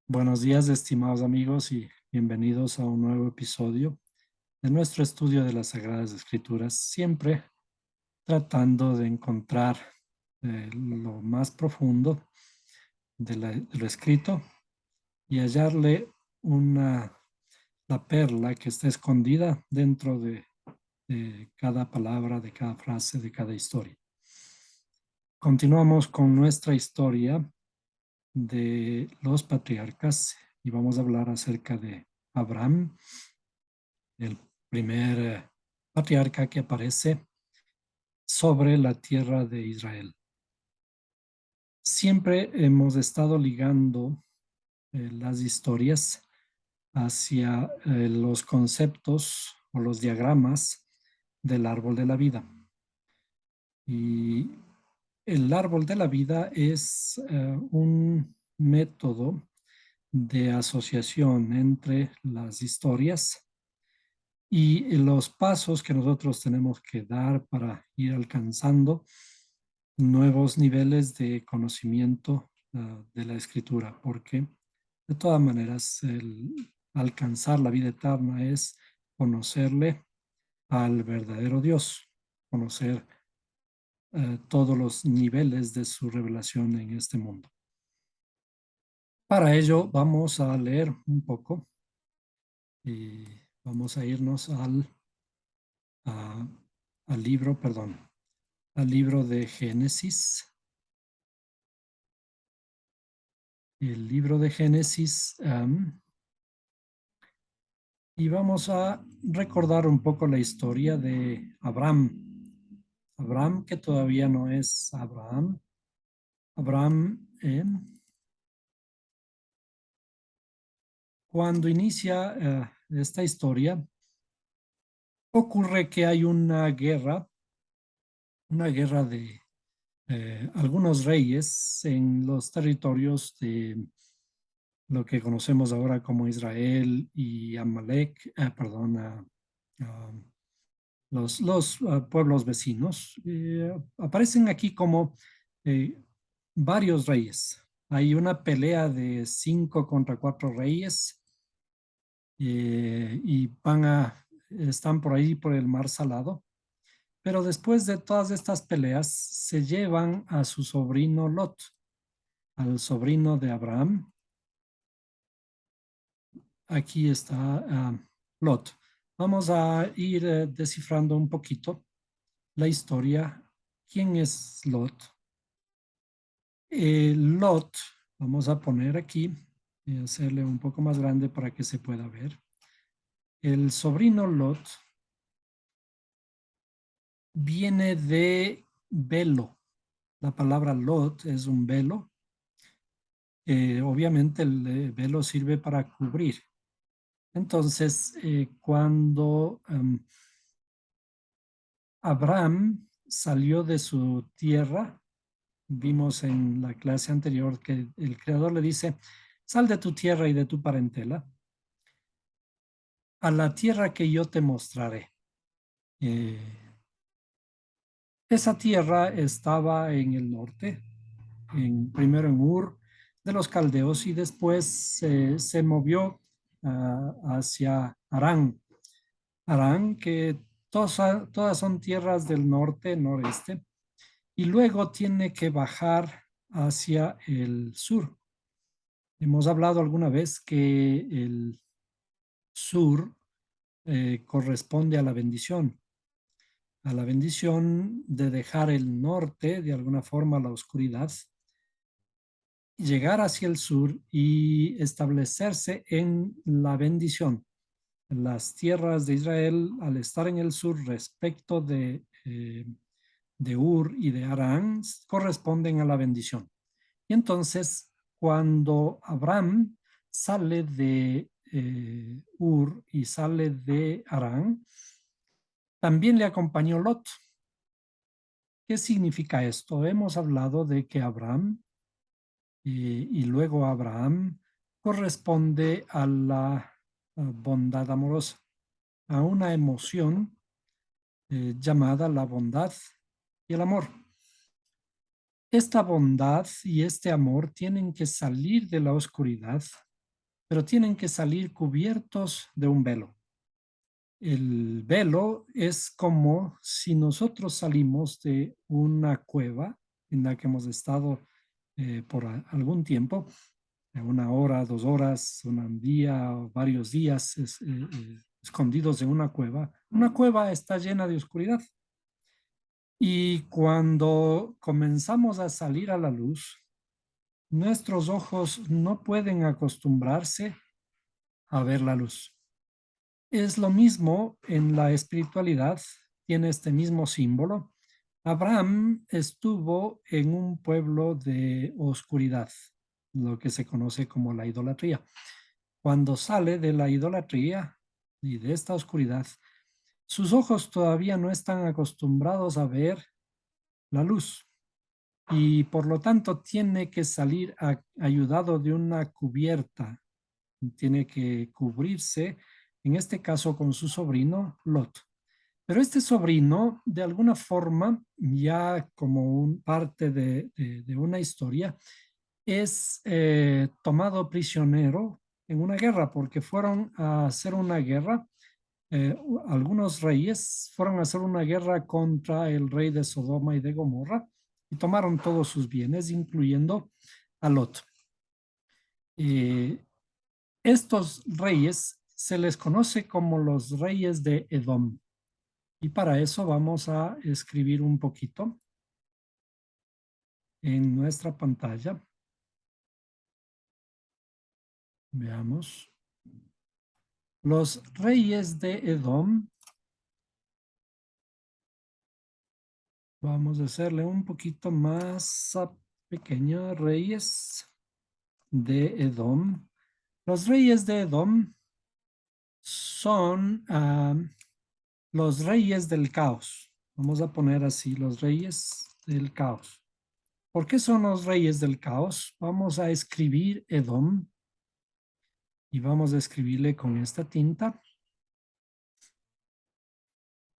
Buenos días, estimados amigos, y bienvenidos a un nuevo episodio de nuestro estudio de las Sagradas Escrituras, siempre tratando de encontrar lo más profundo de lo escrito y hallarle una, la perla que está escondida dentro de cada palabra, de cada frase, de cada historia. Continuamos con nuestra historia de los patriarcas y vamos a hablar acerca de Abraham, el primer patriarca que aparece sobre la tierra de Israel. Siempre hemos estado ligando las historias hacia los conceptos o los diagramas del árbol de la vida. Y el árbol de la vida es un método de asociación entre las historias y los pasos que nosotros tenemos que dar para ir alcanzando nuevos niveles de conocimiento de la escritura, porque de todas maneras el alcanzar la vida eterna es conocerle al verdadero Dios, conocer todos los niveles de su revelación en este mundo. Para ello vamos a leer un poco y vamos a irnos a- al libro, perdón, al libro de Génesis. El libro de Génesis, y vamos a recordar un poco la historia de Abraham. Abraham, que todavía no es Abraham. Abraham, cuando inicia esta historia, ocurre que hay una guerra de algunos reyes en los territorios de lo que conocemos ahora como Israel y Amalek, perdón, los pueblos vecinos. Aparecen aquí como eh, varios reyes. Hay una pelea de 5 contra 4 reyes y están por ahí por el mar Salado. Pero después de todas estas peleas, se llevan a su sobrino Lot, al sobrino de Abraham. Aquí está Lot. Vamos a ir descifrando un poquito la historia. ¿Quién es Lot? Lot, vamos a poner aquí y hacerle un poco más grande para que se pueda ver. El sobrino Lot viene de velo. La palabra Lot es un velo. Obviamente el velo sirve para cubrir. Entonces, cuando Abraham salió de su tierra, vimos en la clase anterior que el Creador le dice, sal de tu tierra y de tu parentela a la tierra que yo te mostraré. Eh, Esa tierra estaba en el norte, primero en Ur de los caldeos y después se movió hacia Harán. Harán, que todas son tierras del norte, noreste, y luego tiene que bajar hacia el sur. Hemos hablado alguna vez que el sur corresponde a la bendición de dejar el norte, de alguna forma la oscuridad, llegar hacia el sur y establecerse en la bendición. Las tierras de Israel, al estar en el sur respecto de Ur y de Harán, corresponden a la bendición. Y entonces, cuando Abraham sale de Ur y sale de Harán, también le acompañó Lot. ¿Qué significa esto? Hemos hablado de que Abraham y luego Abraham corresponde a la bondad amorosa, a una emoción llamada la bondad y el amor. Esta bondad y este amor tienen que salir de la oscuridad pero tienen que salir cubiertos de un velo. El velo es como si nosotros salimos de una cueva en la que hemos estado por algún tiempo, una hora, 2 horas, un día, varios días escondidos en una cueva. Una cueva está llena de oscuridad. Y cuando comenzamos a salir a la luz, nuestros ojos no pueden acostumbrarse a ver la luz. Es lo mismo en la espiritualidad, tiene este mismo símbolo. Abraham estuvo en un pueblo de oscuridad, lo que se conoce como la idolatría. Cuando sale de la idolatría y de esta oscuridad, sus ojos todavía no están acostumbrados a ver la luz y por lo tanto tiene que salir ayudado de una cubierta, tiene que cubrirse, en este caso con su sobrino Lot. Pero este sobrino, de alguna forma, ya como parte de una historia, es tomado prisionero en una guerra, porque fueron a hacer una guerra, algunos reyes fueron a hacer una guerra contra el rey de Sodoma y de Gomorra y tomaron todos sus bienes, incluyendo a Lot. Estos reyes se les conoce como los reyes de Edom. Y para eso vamos a escribir un poquito en nuestra pantalla. Veamos. Los reyes de Edom. Vamos a hacerle un poquito más pequeño. Reyes de Edom. Los reyes de Edom son los reyes del caos. Vamos a poner así, los reyes del caos. ¿Por qué son los reyes del caos? Vamos a escribir Edom y vamos a escribirle con esta tinta.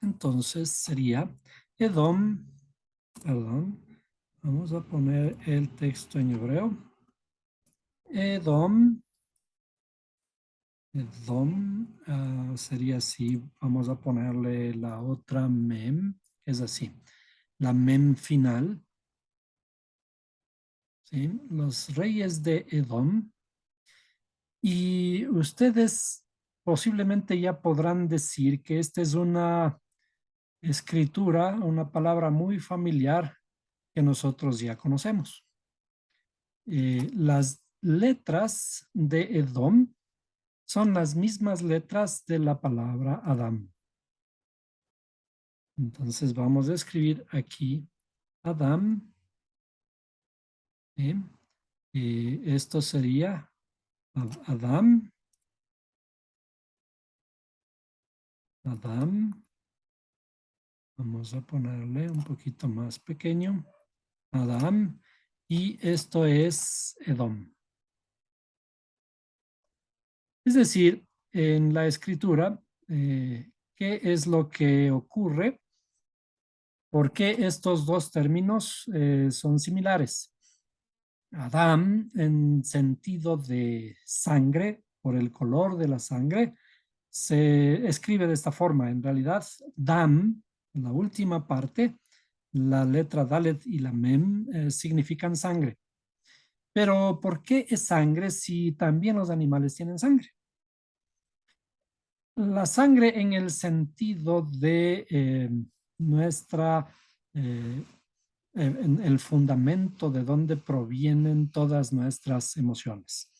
Entonces sería Edom, perdón, vamos a poner el texto en hebreo. Edom, sería así, vamos a ponerle la otra mem, es así, la mem final. ¿Sí? Los reyes de Edom. Y ustedes posiblemente ya podrán decir que esta es una escritura, una palabra muy familiar que nosotros ya conocemos. Las letras de Edom son las mismas letras de la palabra Adam. Entonces vamos a escribir aquí Adam. Esto sería Adam. Adam. Vamos a ponerle un poquito más pequeño. Adam. Y esto es Edom. Es decir, en la escritura, ¿qué es lo que ocurre? ¿Por qué estos dos términos son similares? Adam, en sentido de sangre, por el color de la sangre, se escribe de esta forma. En realidad, Dam, la última parte, la letra Dalet y la Mem significan sangre. Pero ¿por qué es sangre si también los animales tienen sangre? La sangre en el sentido de nuestra, en el fundamento de donde provienen todas nuestras emociones.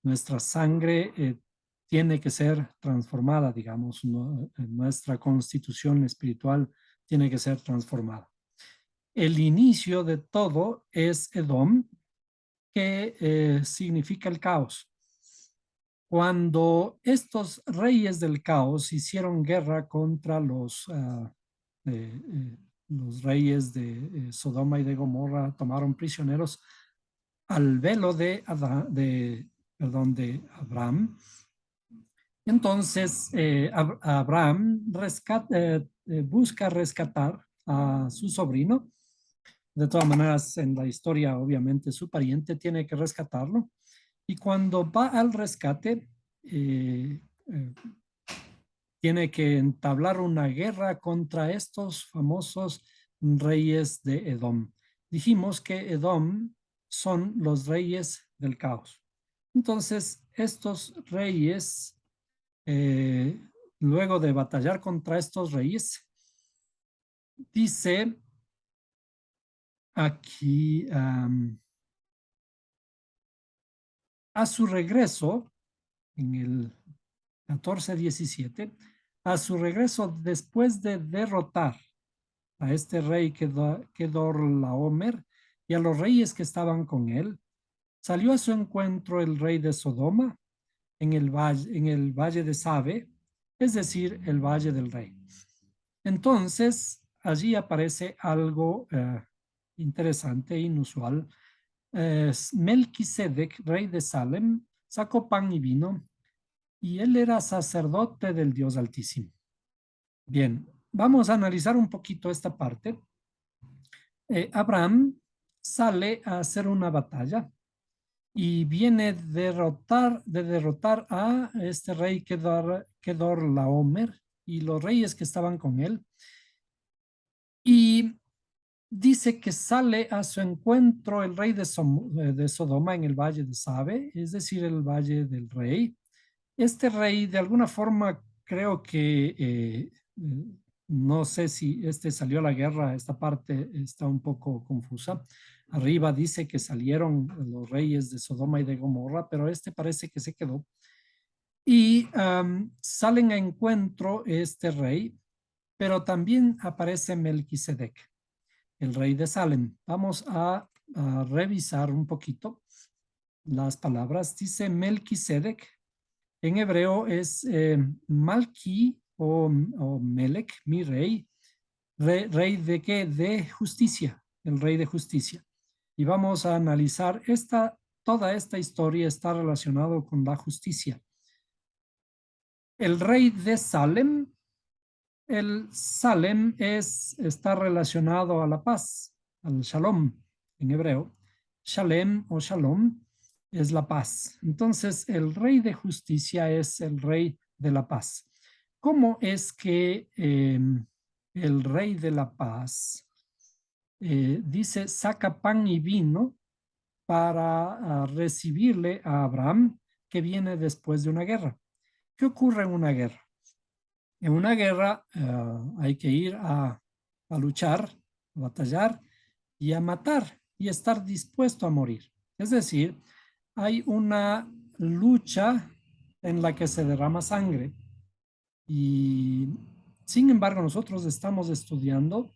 Nuestra sangre tiene que ser transformada, digamos, nuestra constitución espiritual tiene que ser transformada. El inicio de todo es Edom, que significa el caos. Cuando estos reyes del caos hicieron guerra contra los reyes de Sodoma y de Gomorra, tomaron prisioneros al velo de Abraham. Entonces, Abraham busca rescatar a su sobrino. De todas maneras, en la historia, obviamente, su pariente tiene que rescatarlo. Y cuando va al rescate, tiene que entablar una guerra contra estos famosos reyes de Edom. Dijimos que Edom son los reyes del caos. Entonces, estos reyes, luego de batallar contra estos reyes, dice aquí, a su regreso, en el 14:17, a su regreso después de derrotar a este rey Kedorlaomer y a los reyes que estaban con él, salió a su encuentro el rey de Sodoma en el valle de Sabe, es decir, el valle del rey. Entonces, allí aparece algo interesante, inusual. Melquisedec, rey de Salem, sacó pan y vino, y él era sacerdote del Dios Altísimo. Bien, vamos a analizar un poquito esta parte. Abraham sale a hacer una batalla y viene de derrotar a este rey Kedorlaomer y los reyes que estaban con él. Y dice que sale a su encuentro el rey de Sodoma en el valle de Sabe, es decir, el valle del rey. Este rey, de alguna forma, creo que, no sé si este salió a la guerra, esta parte está un poco confusa. Arriba dice que salieron los reyes de Sodoma y de Gomorra, pero este parece que se quedó. Y salen a encuentro este rey, pero también aparece Melquisedec, el rey de Salem. Vamos a revisar un poquito las palabras. Dice Melquisedec, en hebreo es Malki o Melech, mi rey. ¿Rey de qué? De justicia, el rey de justicia. Y vamos a analizar toda esta historia está relacionado con la justicia. El rey de Salem, el Salem está relacionado a la paz, al Shalom en hebreo. Shalem o Shalom es la paz. Entonces, el rey de justicia es el rey de la paz. ¿Cómo es que el rey de la paz dice, saca pan y vino para recibirle a Abraham, que viene después de una guerra? ¿Qué ocurre en una guerra? En una guerra hay que ir a luchar, a batallar y a matar y estar dispuesto a morir. Es decir, hay una lucha en la que se derrama sangre y sin embargo nosotros estamos estudiando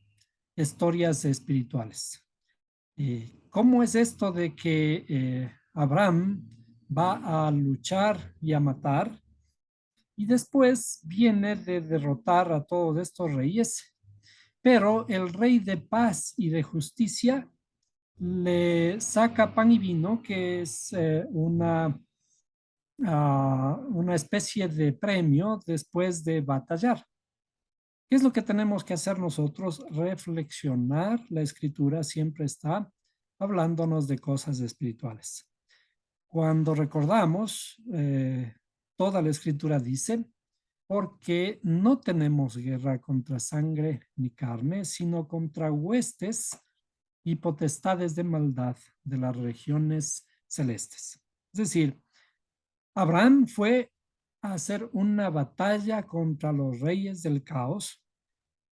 historias espirituales. ¿Cómo es esto de que Abraham va a luchar y a matar y después viene de derrotar a todos estos reyes? Pero el rey de paz y de justicia le saca pan y vino, que es una especie de premio después de batallar. ¿Qué es lo que tenemos que hacer nosotros? Reflexionar. La escritura siempre está hablándonos de cosas espirituales. Cuando recordamos, toda la escritura dice, porque no tenemos guerra contra sangre ni carne, sino contra huestes y potestades de maldad de las regiones celestes. Es decir, Abraham fue a hacer una batalla contra los reyes del caos.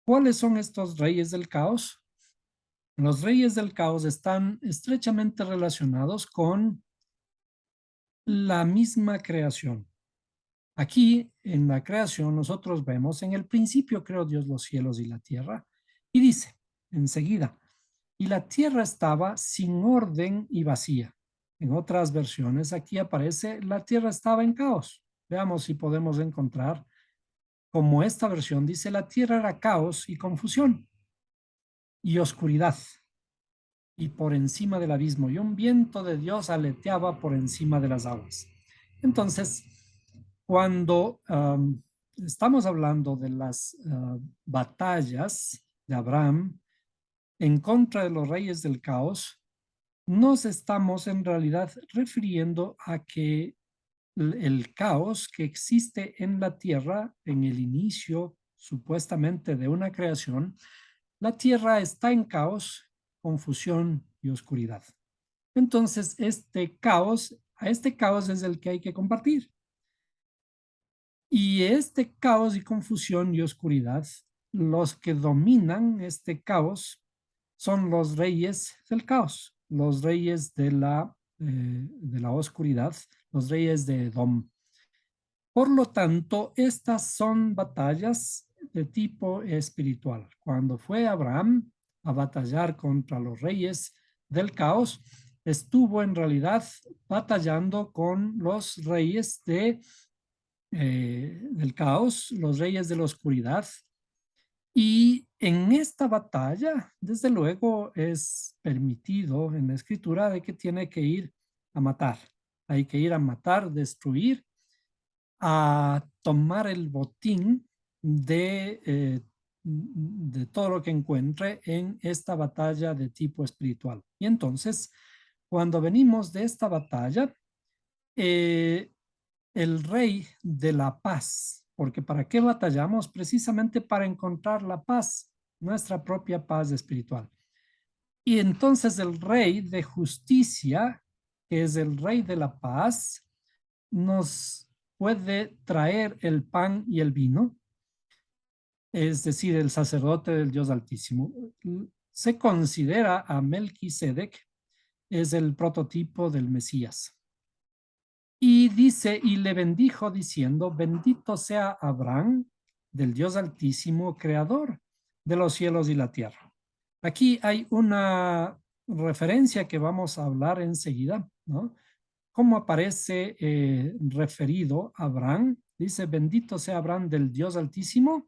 ¿Cuáles son estos reyes del caos? Los reyes del caos están estrechamente relacionados con la misma creación. Aquí en la creación nosotros vemos, en el principio creó Dios los cielos y la tierra, y dice enseguida, y la tierra estaba sin orden y vacía. En otras versiones aquí aparece, la tierra estaba en caos. Veamos si podemos encontrar, como esta versión dice, la tierra era caos y confusión y oscuridad, y por encima del abismo, y un viento de Dios aleteaba por encima de las aguas. Entonces, cuando estamos hablando de las batallas de Abraham en contra de los reyes del caos, nos estamos en realidad refiriendo a que el caos que existe en la tierra en el inicio supuestamente de una creación, la tierra está en caos, confusión y oscuridad. Entonces, a este caos es el que hay que compartir. Y este caos y confusión y oscuridad, los que dominan este caos son los reyes del caos, los reyes de la oscuridad, los reyes de Edom. Por lo tanto, estas son batallas de tipo espiritual. Cuando fue Abraham a batallar contra los reyes del caos, estuvo en realidad batallando con los reyes del caos, los reyes de la oscuridad. Y en esta batalla, desde luego, es permitido en la escritura de que tiene que ir a matar. Hay que ir a matar, destruir, a tomar el botín de todo lo que encuentre en esta batalla de tipo espiritual. Y entonces, cuando venimos de esta batalla, eh, el rey de la paz, porque ¿para qué batallamos? Precisamente para encontrar la paz, nuestra propia paz espiritual. Y entonces el rey de justicia, que es el rey de la paz, nos puede traer el pan y el vino, es decir, el sacerdote del Dios Altísimo. Se considera a Melquisedec, es el prototipo del Mesías. Y dice, y le bendijo diciendo, bendito sea Abraham del Dios Altísimo, creador de los cielos y la tierra. Aquí hay una referencia que vamos a hablar enseguida, ¿no? ¿Cómo aparece referido Abraham? Dice, bendito sea Abraham del Dios Altísimo,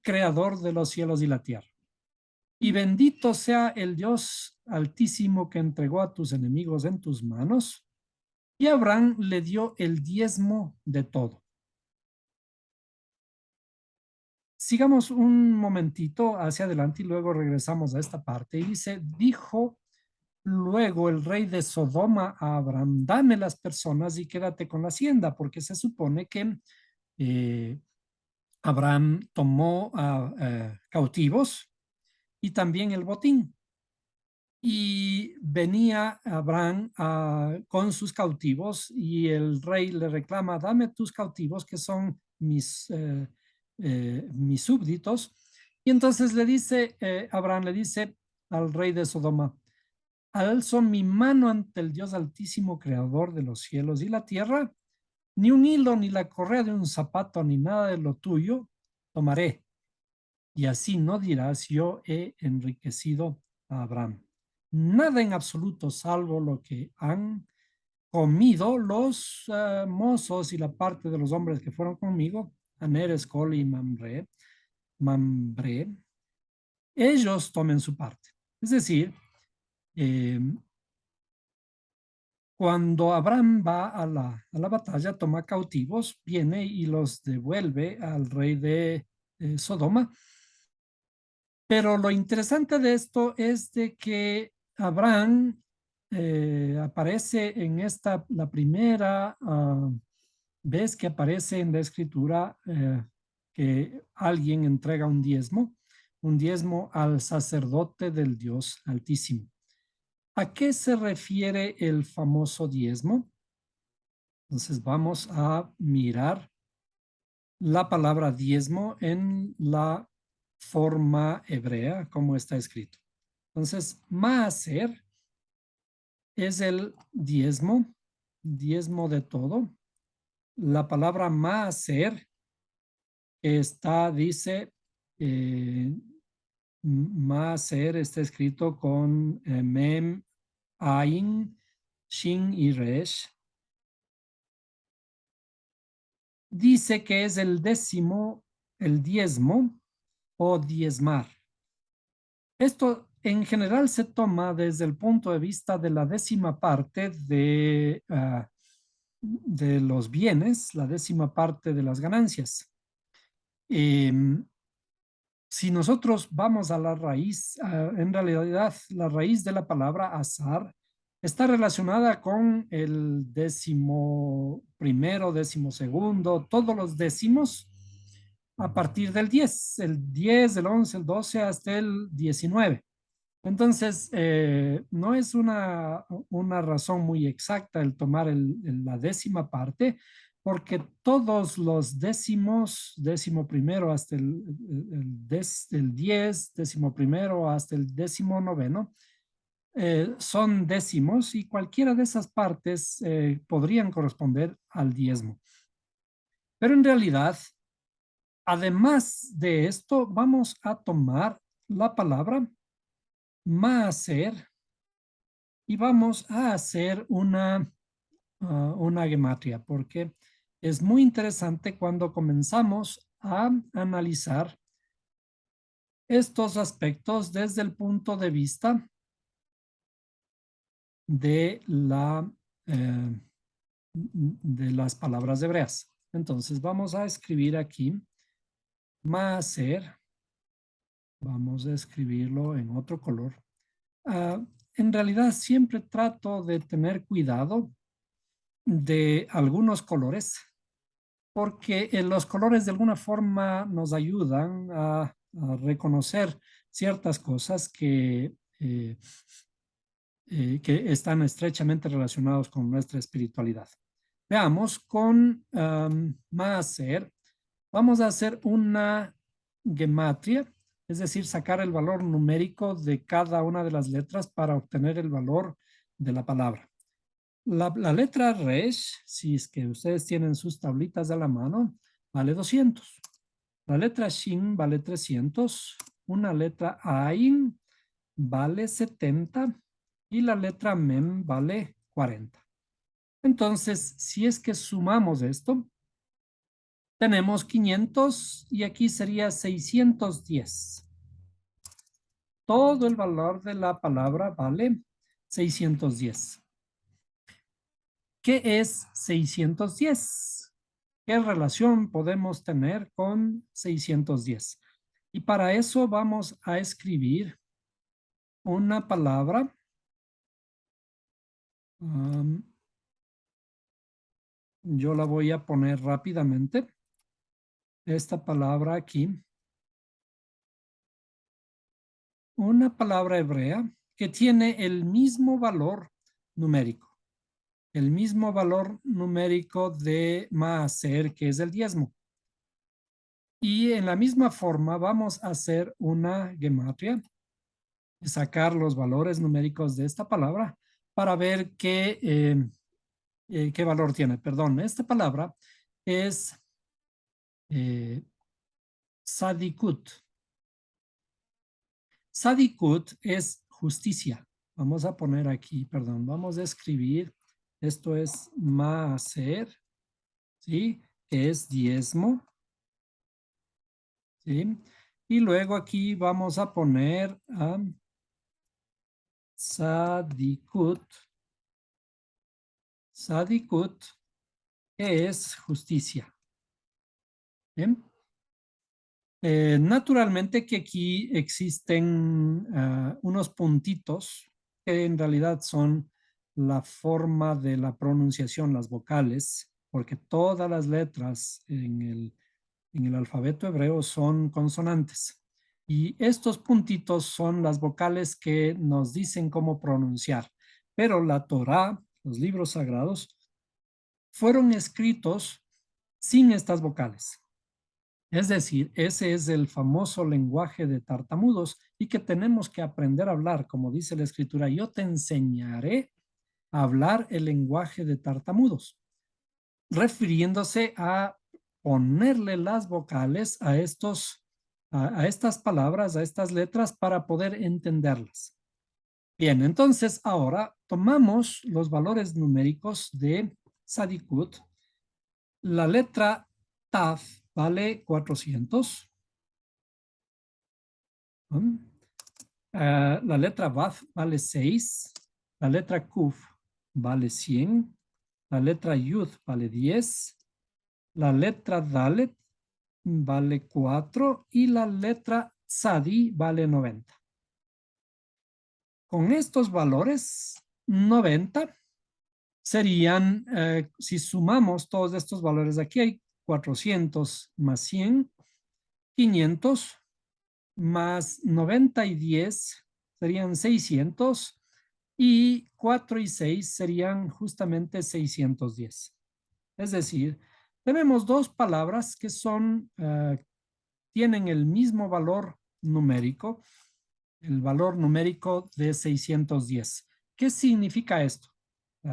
creador de los cielos y la tierra. Y bendito sea el Dios Altísimo que entregó a tus enemigos en tus manos. Y Abraham le dio el diezmo de todo. Sigamos un momentito hacia adelante y luego regresamos a esta parte. Y dice, dijo luego el rey de Sodoma a Abraham, dame las personas y quédate con la hacienda, porque se supone que eh, Abraham tomó cautivos y también el botín. Y venía Abraham con sus cautivos y el rey le reclama, dame tus cautivos que son mis súbditos. Y entonces le dice, Abraham le dice al rey de Sodoma, alzo mi mano ante el Dios Altísimo, creador de los cielos y la tierra, ni un hilo, ni la correa de un zapato, ni nada de lo tuyo tomaré. Y así no dirás, yo he enriquecido a Abraham. Nada en absoluto, salvo lo que han comido los mozos y la parte de los hombres que fueron conmigo, Aner, Escol y Mambré, ellos tomen su parte. Es decir, eh, cuando Abraham va a la batalla, toma cautivos, viene y los devuelve al rey de Sodoma. Pero lo interesante de esto es de que Abraham aparece en la primera vez que aparece en la escritura que alguien entrega un diezmo al sacerdote del Dios Altísimo. ¿A qué se refiere el famoso diezmo? Entonces vamos a mirar la palabra diezmo en la forma hebrea, como está escrito. Entonces, maaser es el diezmo de todo. La palabra maaser dice, maaser está escrito con mem, ain, shin y resh. Dice que es el diezmo o diezmar. Esto en general se toma desde el punto de vista de la décima parte de los bienes, la décima parte de las ganancias. Si nosotros vamos a la raíz, en realidad la raíz de la palabra azar está relacionada con el 11º, 12º, todos los décimos a partir del 10, el 10, el 11, el 12 hasta el 19. Entonces, no es una razón muy exacta el tomar la décima parte, porque todos los décimos, 11º hasta el 10, 11º hasta el 19, son décimos y cualquiera de esas partes podrían corresponder al diezmo. Pero en realidad, además de esto, vamos a tomar la palabra maaser y vamos a hacer una gematria, porque es muy interesante cuando comenzamos a analizar estos aspectos desde el punto de vista de de las palabras hebreas. Entonces vamos a escribir aquí maaser, vamos a escribirlo en otro color. En realidad siempre trato de tener cuidado de algunos colores, porque los colores de alguna forma nos ayudan a reconocer ciertas cosas que están estrechamente relacionados con nuestra espiritualidad. Veamos, con Maaser, vamos a hacer una gematria, es decir, sacar el valor numérico de cada una de las letras para obtener el valor de la palabra. La letra Resh, si es que ustedes tienen sus tablitas a la mano, vale 200. La letra Shin vale 300. Una letra Ain vale 70 y la letra Mem vale 40. Entonces, si es que sumamos esto, tenemos 500 y aquí sería 610. Todo el valor de la palabra vale 610. ¿Qué es 610? ¿Qué relación podemos tener con 610? Y para eso vamos a escribir una palabra. Yo la voy a poner rápidamente. Esta palabra aquí. Una palabra hebrea que tiene el mismo valor numérico. El mismo valor numérico de maaser, que es el diezmo. Y en la misma forma vamos a hacer una gematria, sacar los valores numéricos de esta palabra para ver qué valor tiene. Perdón, esta palabra es sadikut. Sadikut es justicia. Vamos a poner aquí, perdón, vamos a escribir, esto es maaser, ¿sí? Que es diezmo, ¿sí? Y luego aquí vamos a poner sadikut. Sadikut es justicia. ¿Bien? Naturalmente que aquí existen unos puntitos que en realidad son la forma de la pronunciación, las vocales, porque todas las letras en el alfabeto hebreo son consonantes. Y estos puntitos son las vocales que nos dicen cómo pronunciar. Pero la Torá, los libros sagrados, fueron escritos sin estas vocales. Es decir, ese es el famoso lenguaje de tartamudos y que tenemos que aprender a hablar, como dice la escritura, yo te enseñaré a hablar el lenguaje de tartamudos, refiriéndose a ponerle las vocales a estas palabras, a estas letras para poder entenderlas. Bien, entonces ahora tomamos los valores numéricos de Sadikut. La letra Taf vale 400. La letra Baf vale 6. La letra Kuf vale 100. La letra Yud vale 10. La letra Dalet vale 4. Y la letra Tzadi vale 90. Con estos valores 90 serían, si sumamos todos estos valores, aquí hay 400 más 100, 500 más 90 y 10 serían 600 y 4 y 6 serían justamente 610. Es decir, tenemos dos palabras que son, tienen el mismo valor numérico, el valor numérico de 610. ¿Qué significa esto?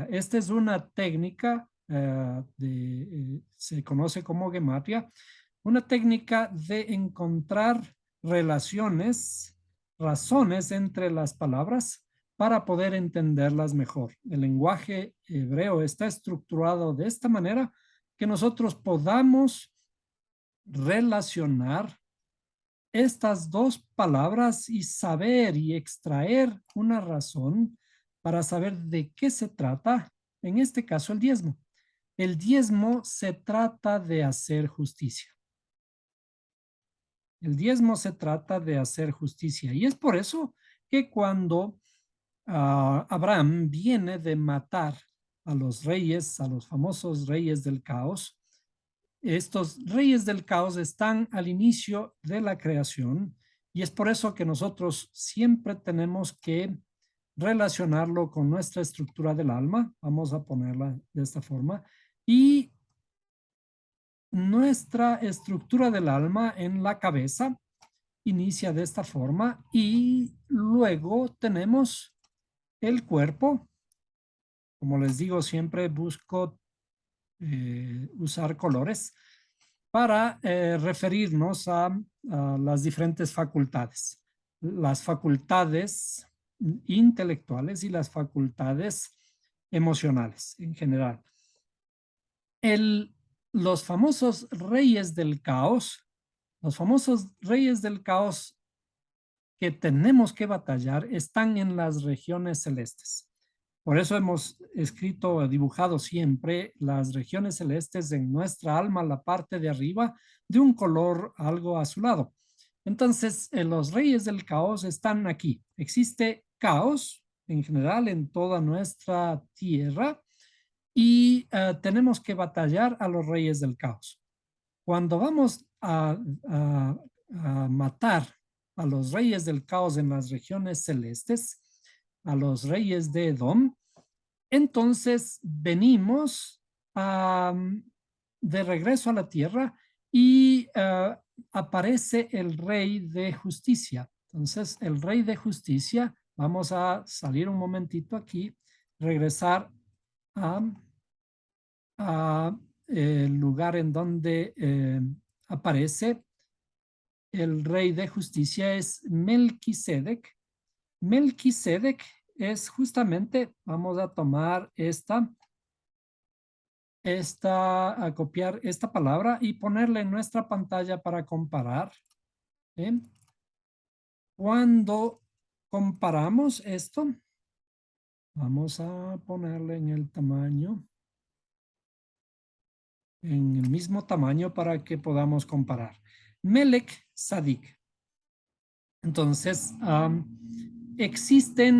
Esta es una técnica, se conoce como gematria, una técnica de encontrar relaciones, razones entre las palabras para poder entenderlas mejor. El lenguaje hebreo está estructurado de esta manera que nosotros podamos relacionar estas dos palabras y saber y extraer una razón para saber de qué se trata, en este caso el diezmo. El diezmo se trata de hacer justicia. El diezmo se trata de hacer justicia. Y es por eso que cuando Abraham viene de matar a los reyes, a los famosos reyes del caos, estos reyes del caos están al inicio de la creación y es por eso que nosotros siempre tenemos que relacionarlo con nuestra estructura del alma, vamos a ponerla de esta forma, y nuestra estructura del alma en la cabeza inicia de esta forma y luego tenemos el cuerpo. Como les digo, siempre busco usar colores para referirnos a las diferentes facultades. Las facultades intelectuales y las facultades emocionales en general. Los famosos reyes del caos, los famosos reyes del caos que tenemos que batallar están en las regiones celestes. Por eso hemos escrito o dibujado siempre las regiones celestes en nuestra alma, la parte de arriba, de un color algo azulado. Entonces, los reyes del caos están aquí. Existe caos en general en toda nuestra tierra y tenemos que batallar a los reyes del caos. Cuando vamos a matar a los reyes del caos en las regiones celestes, a los reyes de Edom, entonces venimos de regreso a la tierra y aparece el rey de justicia. Entonces, el rey de justicia, vamos a salir un momentito aquí, regresar a el lugar en donde aparece el rey de justicia es Melquisedec. Melquisedec es justamente, vamos a tomar a copiar esta palabra y ponerla en nuestra pantalla para comparar. ¿Bien? Cuando comparamos esto, vamos a ponerle en el tamaño, en el mismo tamaño para que podamos comparar. Melech Sadik. Entonces, existe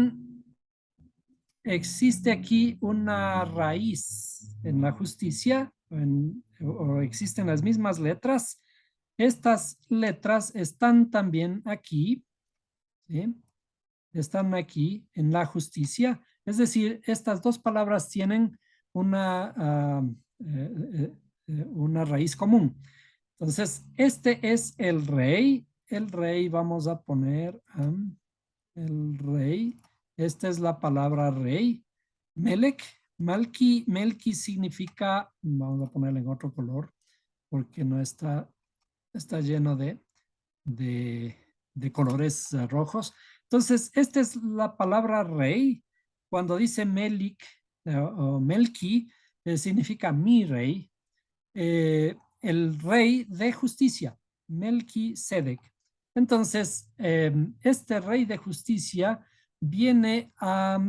aquí una raíz en la justicia, o existen las mismas letras. Estas letras están también aquí, ¿sí? Están aquí en la justicia. Es decir, estas dos palabras tienen una raíz común. Entonces, este es el rey. El rey, vamos a poner el rey. Esta es la palabra rey. Melech, Melki significa, vamos a ponerle en otro color, porque no está lleno de colores rojos. Entonces, esta es la palabra rey. Cuando dice Melik o Melki, significa mi rey. El rey de justicia, Melquisedec. Entonces, este rey de justicia viene a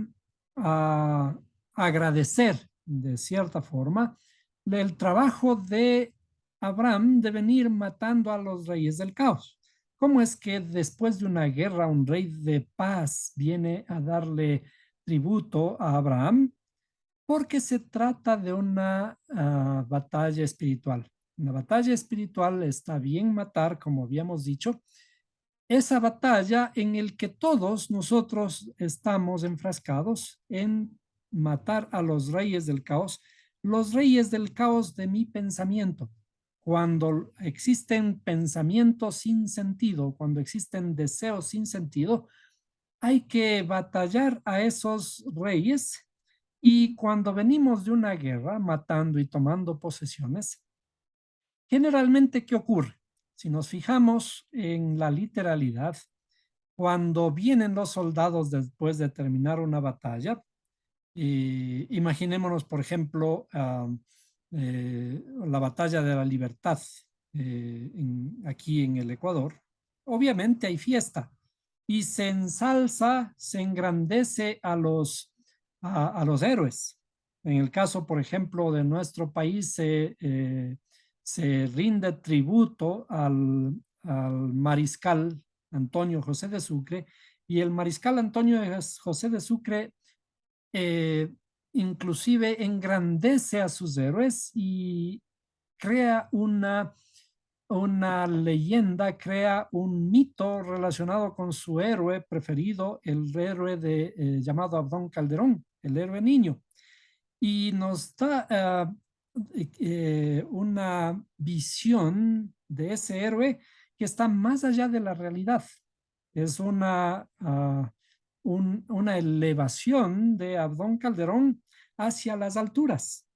agradecer, de cierta forma, el trabajo de Abraham de venir matando a los reyes del caos. ¿Cómo es que después de una guerra un rey de paz viene a darle tributo a Abraham porque se trata de una batalla espiritual. Una batalla espiritual está bien matar, como habíamos dicho, esa batalla en el que todos nosotros estamos enfrascados en matar a los reyes del caos, los reyes del caos de mi pensamiento. Cuando existen pensamientos sin sentido, cuando existen deseos sin sentido, hay que batallar a esos reyes y cuando venimos de una guerra, matando y tomando posesiones, generalmente, ¿qué ocurre? Si nos fijamos en la literalidad, cuando vienen los soldados después de terminar una batalla, imaginémonos, por ejemplo, la batalla de la libertad aquí en el Ecuador, obviamente hay fiesta y se ensalza, se engrandece a los héroes. En el caso, por ejemplo, de nuestro país, se rinde tributo al mariscal Antonio José de Sucre, y el mariscal Antonio José de Sucre eh, inclusive engrandece a sus héroes y crea una leyenda, crea un mito relacionado con su héroe preferido, el héroe llamado Abdón Calderón, el héroe niño. Y nos da una visión de ese héroe que está más allá de la realidad. Es una elevación de Abdón Calderón hacia las alturas.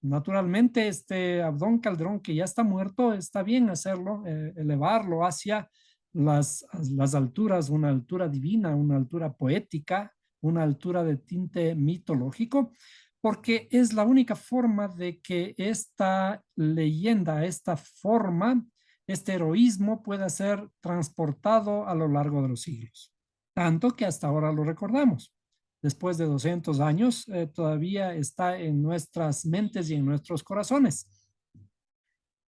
Naturalmente, este Abdón Calderón, que ya está muerto, está bien hacerlo, elevarlo hacia las alturas, una altura divina, una altura poética, una altura de tinte mitológico, porque es la única forma de que esta leyenda, esta forma, este heroísmo pueda ser transportado a lo largo de los siglos. Tanto que hasta ahora lo recordamos. Después de 200 años, todavía está en nuestras mentes y en nuestros corazones.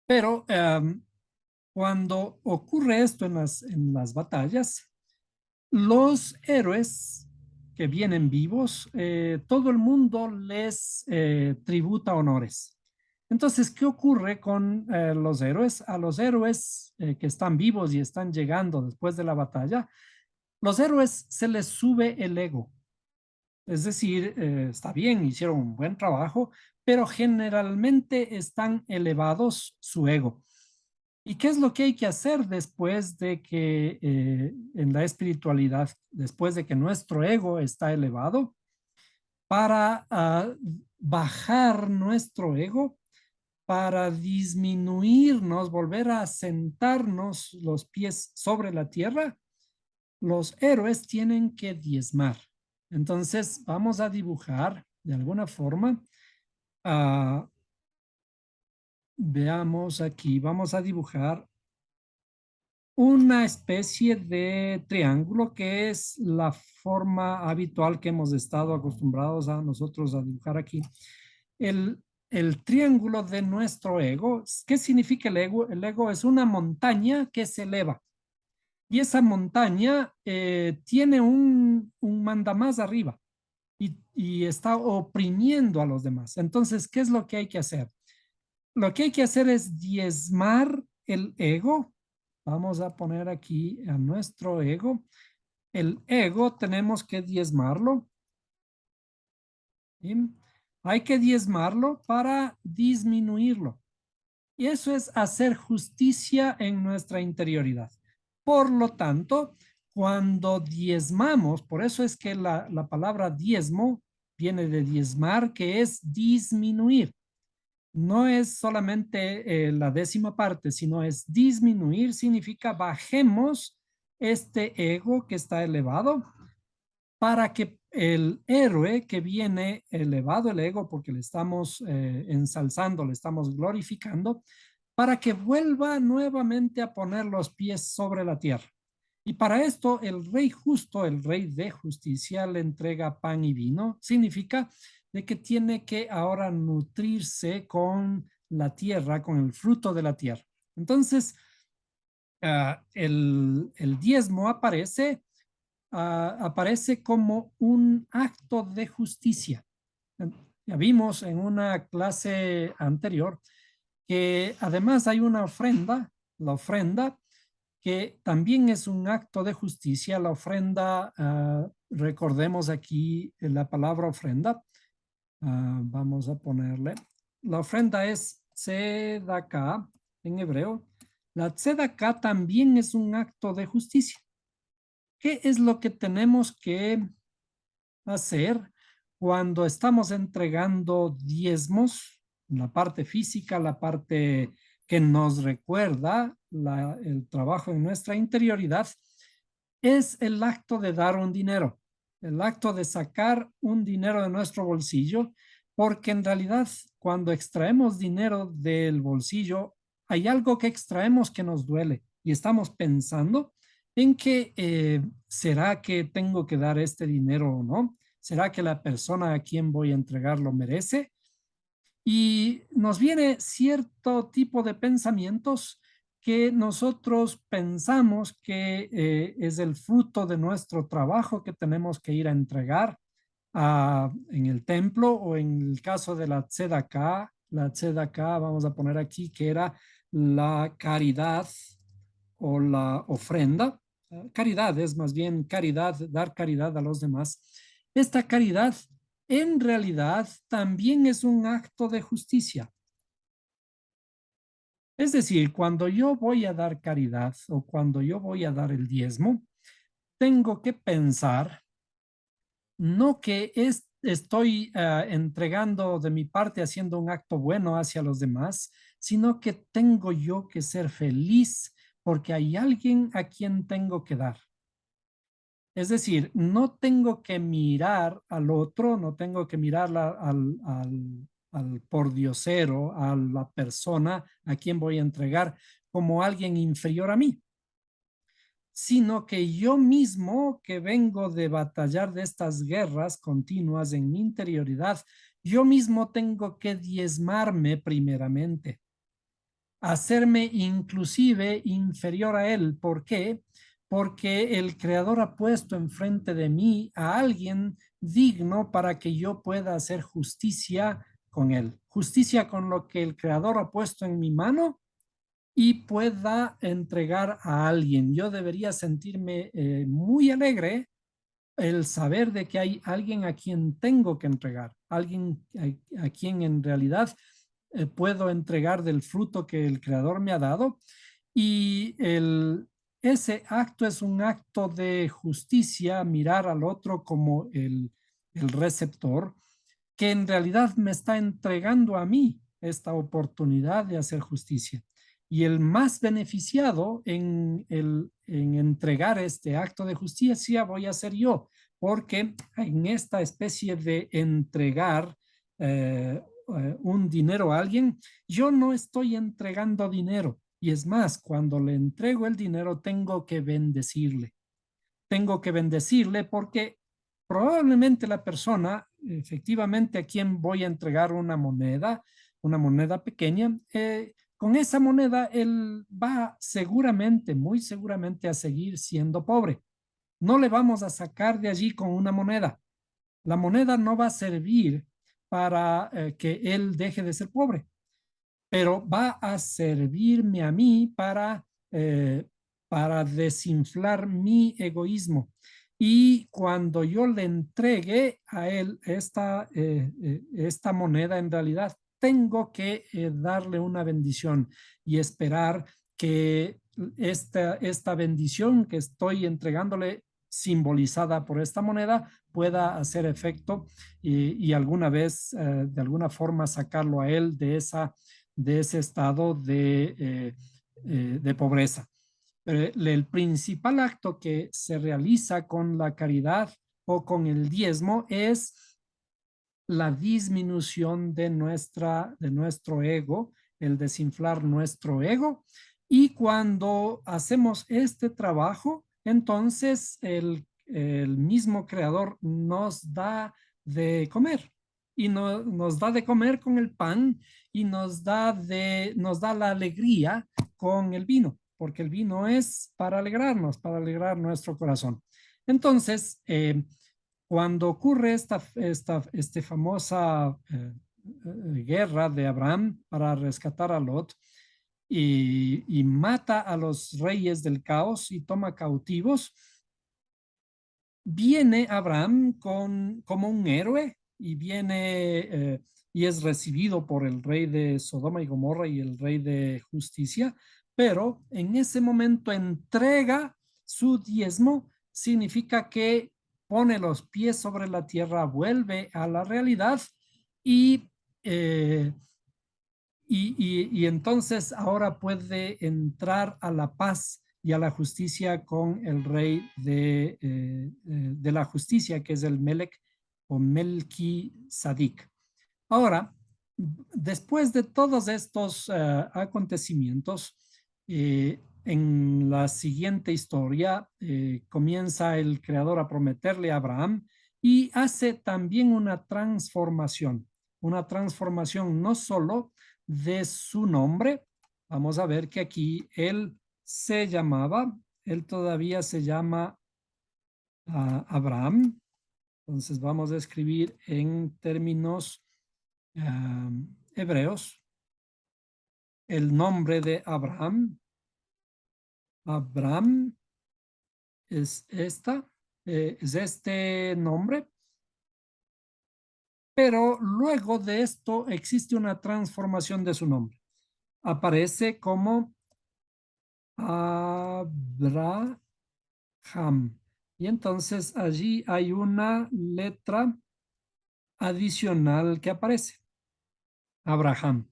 Pero cuando ocurre esto en las batallas, los héroes que vienen vivos, todo el mundo les tributa honores. Entonces, ¿qué ocurre con los héroes? A los héroes que están vivos y están llegando después de la batalla, los héroes se les sube el ego. Es decir, está bien, hicieron un buen trabajo, pero generalmente están elevados su ego. ¿Y qué es lo que hay que hacer después de que en la espiritualidad, después de que nuestro ego está elevado, para bajar nuestro ego, para disminuirnos, volver a sentarnos los pies sobre la tierra? Los héroes tienen que diezmar. Entonces, vamos a dibujar de alguna forma. ah, Veamos aquí, vamos a dibujar una especie de triángulo que es la forma habitual que hemos estado acostumbrados a nosotros a dibujar aquí. El triángulo de nuestro ego. ¿Qué significa el ego? El ego es una montaña que se eleva. Y esa montaña tiene un mandamás arriba y está oprimiendo a los demás. Entonces, ¿qué es lo que hay que hacer? Lo que hay que hacer es diezmar el ego. Vamos a poner aquí a nuestro ego. El ego tenemos que diezmarlo. ¿Sí? Hay que diezmarlo para disminuirlo. Y eso es hacer justicia en nuestra interioridad. Por lo tanto, cuando diezmamos, por eso es que la palabra diezmo viene de diezmar, que es disminuir. No es solamente la décima parte, sino es disminuir, significa bajemos este ego que está elevado para que el héroe que viene elevado el ego, porque le estamos ensalzando, le estamos glorificando, para que vuelva nuevamente a poner los pies sobre la tierra. Y para esto el rey justo, el rey de justicia, le entrega pan y vino. Significa de que tiene que ahora nutrirse con la tierra, con el fruto de la tierra. Entonces, el diezmo aparece aparece como un acto de justicia. Ya vimos en una clase anterior que además hay una ofrenda, la ofrenda, que también es un acto de justicia. La ofrenda, recordemos aquí la palabra ofrenda. Vamos a ponerle. La ofrenda es tzedakah en hebreo. La tzedakah también es un acto de justicia. ¿Qué es lo que tenemos que hacer cuando estamos entregando diezmos? La parte física, la parte que nos recuerda el trabajo en nuestra interioridad, es el acto de dar un dinero, el acto de sacar un dinero de nuestro bolsillo, porque en realidad cuando extraemos dinero del bolsillo, hay algo que extraemos que nos duele y estamos pensando en que ¿será que tengo que dar este dinero o no? ¿Será que la persona a quien voy a entregar lo merece? Y nos viene cierto tipo de pensamientos que nosotros pensamos que es el fruto de nuestro trabajo que tenemos que ir a entregar en el templo, o en el caso de la tzedakah, vamos a poner aquí que era la caridad o la ofrenda. Caridad es más bien caridad, dar caridad a los demás. Esta caridad en realidad también es un acto de justicia. Es decir, cuando yo voy a dar caridad o cuando yo voy a dar el diezmo, tengo que pensar no que estoy entregando de mi parte, haciendo un acto bueno hacia los demás, sino que tengo yo que ser feliz porque hay alguien a quien tengo que dar. Es decir, no tengo que mirar al otro, no tengo que mirar al pordiosero, a la persona a quien voy a entregar como alguien inferior a mí, sino que yo mismo, que vengo de batallar de estas guerras continuas en mi interioridad, yo mismo tengo que diezmarme primeramente, hacerme inclusive inferior a él. ¿Por qué? Porque el Creador ha puesto enfrente de mí a alguien digno para que yo pueda hacer justicia con él. Justicia con lo que el Creador ha puesto en mi mano y pueda entregar a alguien. Yo debería sentirme muy alegre el saber de que hay alguien a quien tengo que entregar, alguien a quien en realidad puedo entregar del fruto que el Creador me ha dado. Y ese acto es un acto de justicia, mirar al otro como el receptor, que en realidad me está entregando a mí esta oportunidad de hacer justicia. Y el más beneficiado en entregar este acto de justicia voy a ser yo, porque en esta especie de entregar un dinero a alguien, yo no estoy entregando dinero. Y es más, cuando le entrego el dinero, tengo que bendecirle. Tengo que bendecirle porque probablemente la persona, efectivamente, a quien voy a entregar una moneda pequeña, con esa moneda él va seguramente, muy seguramente a seguir siendo pobre. No le vamos a sacar de allí con una moneda. La moneda no va a servir para que él deje de ser pobre, pero va a servirme a mí para desinflar mi egoísmo. Y cuando yo le entregue a él esta moneda, en realidad tengo que darle una bendición y esperar que esta bendición que estoy entregándole, simbolizada por esta moneda, pueda hacer efecto y alguna vez, de alguna forma, sacarlo a él de ese estado de pobreza. Pero el principal acto que se realiza con la caridad o con el diezmo es la disminución de nuestro ego, el desinflar nuestro ego. Y cuando hacemos este trabajo, entonces el mismo creador nos da de comer y nos da de comer con el pan y nos da la alegría con el vino, porque el vino es para alegrarnos, para alegrar nuestro corazón. Entonces, cuando ocurre esta famosa guerra de Abraham para rescatar a Lot y mata a los reyes del caos y toma cautivos, viene Abraham como un héroe y y es recibido por el rey de Sodoma y Gomorra y el rey de justicia, pero en ese momento entrega su diezmo, significa que pone los pies sobre la tierra, vuelve a la realidad y, eh, y entonces ahora puede entrar a la paz y a la justicia con el rey de la justicia, que es el Melech o Melquisedec. Ahora, después de todos estos acontecimientos, en la siguiente historia comienza el creador a prometerle a Abraham y hace también una transformación no solo de su nombre. Vamos a ver que aquí él todavía se llama Abraham. Entonces vamos a escribir en términos hebreos el nombre de Abraham. Abraham es es este nombre, pero luego de esto existe una transformación de su nombre. Aparece como Abraham. Y entonces allí hay una letra adicional que aparece, Abraham.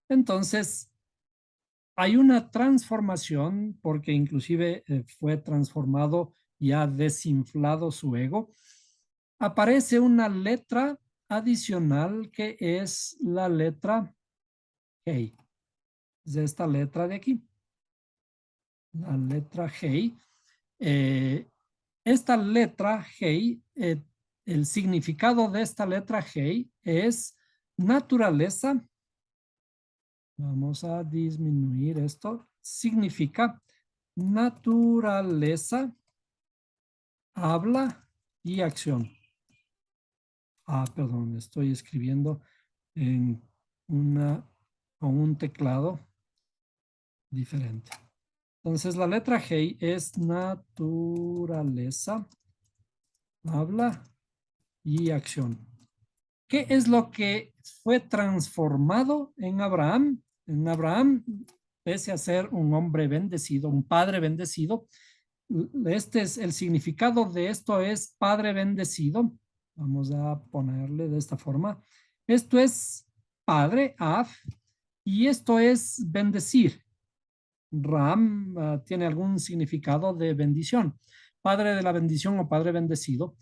Entonces, hay una transformación porque inclusive fue transformado y ha desinflado su ego. Aparece una letra adicional que es la letra G. Es esta letra de aquí. La letra G. Esta letra G, el significado de esta letra G es naturaleza. Vamos a disminuir esto. Significa naturaleza, habla y acción. Perdón, estoy escribiendo en con un teclado diferente. Entonces, la letra G es naturaleza, habla y acción. ¿Qué es lo que fue transformado en Abraham? En Abraham, pese a ser un hombre bendecido, un padre bendecido, este es el significado de esto es padre bendecido. Vamos a ponerle de esta forma. Esto es padre, Av, y esto es bendecir. Ram tiene algún significado de bendición. Padre de la bendición o padre bendecido.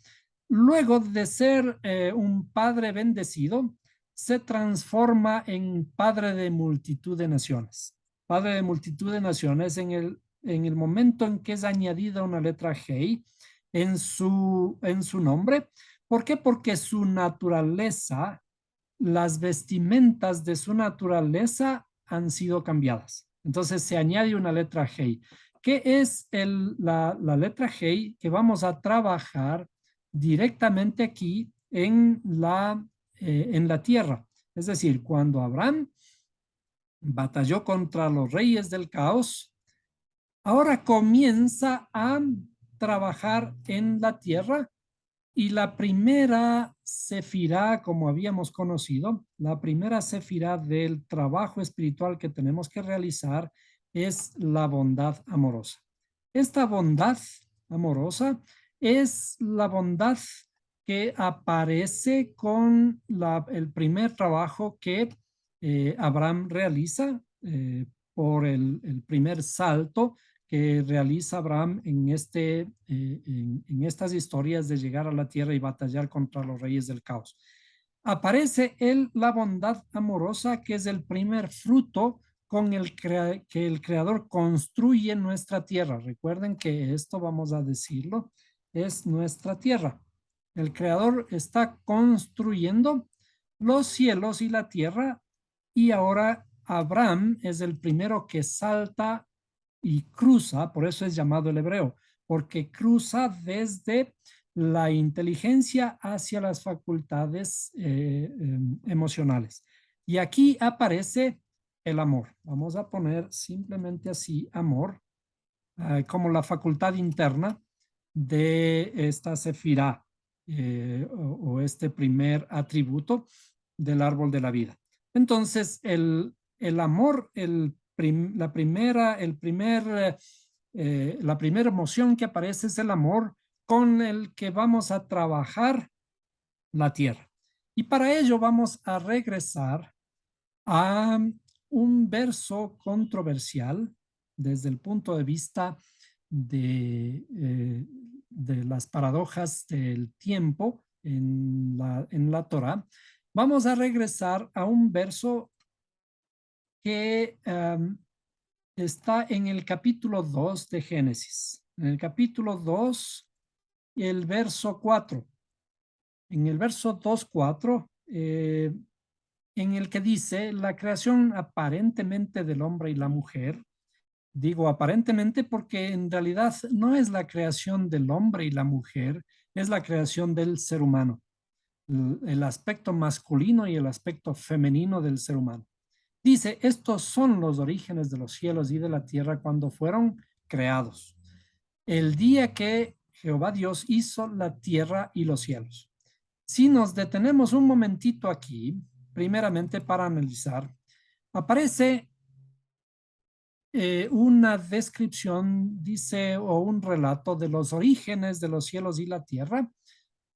Luego de ser un padre bendecido, se transforma en padre de multitud de naciones. Padre de multitud de naciones en el momento en que es añadida una letra G en su nombre. ¿Por qué? Porque su naturaleza, las vestimentas de su naturaleza han sido cambiadas. Entonces se añade una letra G. ¿Qué es la letra G que vamos a trabajar directamente aquí en la tierra? Es decir, cuando Abraham batalló contra los reyes del caos, ahora comienza a trabajar en la tierra y la primera sefirá, como habíamos conocido, la primera sefirá del trabajo espiritual que tenemos que realizar es la bondad amorosa. Esta bondad amorosa es la bondad que aparece con el primer trabajo que Abraham realiza por el primer salto que realiza Abraham en estas historias de llegar a la tierra y batallar contra los reyes del caos. Aparece la bondad amorosa, que es el primer fruto con que el creador construye nuestra tierra. Recuerden que esto, vamos a decirlo, es nuestra tierra. El creador está construyendo los cielos y la tierra y ahora Abraham es el primero que salta y cruza, por eso es llamado el hebreo, porque cruza desde la inteligencia hacia las facultades emocionales. Y aquí aparece el amor. Vamos a poner simplemente así, amor, como la facultad interna de esta sefirá o este primer atributo del árbol de la vida. Entonces, el amor, la primera emoción que aparece es el amor con el que vamos a trabajar la tierra. Y para ello vamos a regresar a un verso controversial desde el punto de vista de las paradojas del tiempo en la Torá. Vamos a regresar a un verso que está en el capítulo 2 de Génesis. En el capítulo 2, el verso 4. En el verso 2:4, en el que dice, la creación aparentemente del hombre y la mujer. Digo aparentemente porque en realidad no es la creación del hombre y la mujer, es la creación del ser humano, el aspecto masculino y el aspecto femenino del ser humano. Dice, estos son los orígenes de los cielos y de la tierra cuando fueron creados. El día que Jehová Dios hizo la tierra y los cielos. Si nos detenemos un momentito aquí, primeramente para analizar, aparece una descripción, dice, o un relato de los orígenes de los cielos y la tierra.